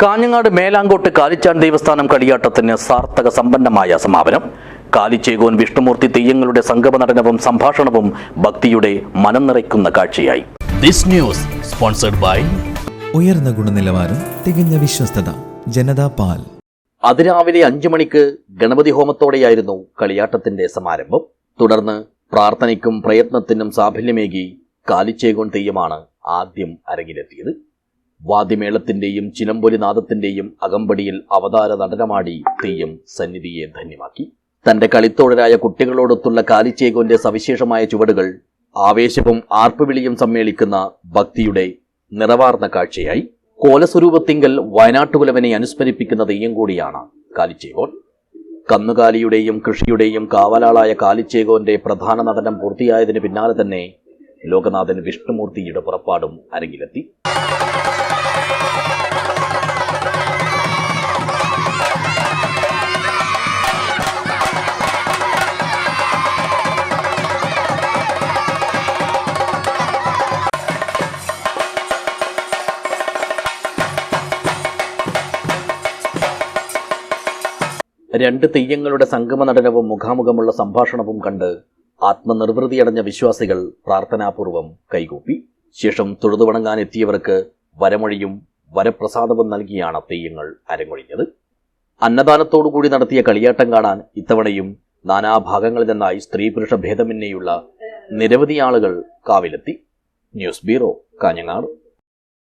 കാഞ്ഞങ്ങാട് മേലാങ്കോട്ട് കാലിച്ചാൻ ദേവസ്ഥാനം കളിയാട്ടത്തിന് സാർത്ഥക സമ്പന്നമായ സമാപനം. കാലിച്ചേകോൻ വിഷ്ണുമൂർത്തി തെയ്യങ്ങളുടെ സംഗമ നടനവും സംഭാഷണവും ഭക്തിയുടെ മനം നിറയ്ക്കുന്ന കാഴ്ചയായി. ദിസ് ന്യൂസ് സ്പോൺസർഡ് ബൈ ഉയർന്ന ഗുണനിലവാരം, തികഞ്ഞ വിശ്വസ്തത, ജനതാ പാൽ. അതിരാവിലെ 5 മണിക്ക് ഗണപതി ഹോമത്തോടെയായിരുന്നു കളിയാട്ടത്തിന്റെ സമാരംഭം. തുടർന്ന് പ്രാർത്ഥനയ്ക്കും പ്രയത്നത്തിനും സാഫല്യമേകി കാലിച്ചേകോൻ തെയ്യമാണ് ആദ്യം അരങ്ങിലെത്തിയത്. വാദ്യമേളത്തിന്റെയും ചിലമ്പൊലിനാദത്തിന്റെയും അകമ്പടിയിൽ അവതാര നടനമാടി തെയ്യം സന്നിധിയെ ധന്യമാക്കി. തന്റെ കളിത്തോഴരായ കുട്ടികളോടൊത്തുള്ള കാലിച്ചേകോന്റെ സവിശേഷമായ ചുവടുകൾ ആവേശവും ആർപ്പുവിളിയും സമ്മേളിക്കുന്ന ഭക്തിയുടെ നിറവാർന്ന കാഴ്ചയായി. കോലസ്വരൂപത്തിങ്കൽ വയനാട്ടുകുലവനെ അനുസ്മരിപ്പിക്കുന്ന തെയ്യം കൂടിയാണ് കാലിച്ചേകോൻ. കന്നുകാലിയുടെയും കൃഷിയുടെയും കാവലാളായ കാലിച്ചേകോന്റെ പ്രധാന നടനം പൂർത്തിയായതിനു പിന്നാലെ തന്നെ ലോകനാഥൻ വിഷ്ണുമൂർത്തിയുടെ പുറപ്പാടും അരങ്ങിലെത്തി. രണ്ട് തെയ്യങ്ങളുടെ സംഗമ നടനവും മുഖാമുഖമുള്ള സംഭാഷണവും കണ്ട് ആത്മനിർവൃതിയടഞ്ഞ വിശ്വാസികൾ പ്രാർത്ഥനാപൂർവം കൈകൂപ്പി. ശേഷം തൊഴുതുവണങ്ങാനെത്തിയവർക്ക് വരമൊഴിയും വരപ്രസാദവും നൽകിയാണ് തെയ്യങ്ങൾ അരങ്ങൊഴിഞ്ഞത്. അന്നദാനത്തോടുകൂടി നടത്തിയ കളിയാട്ടം കാണാൻ ഇത്തവണയും നാനാഭാഗങ്ങളിൽ നിന്നായി സ്ത്രീ പുരുഷ ഭേദമന്യേയുള്ള നിരവധി ആളുകൾ കാവിലെത്തി. News bureau, Kanhangad.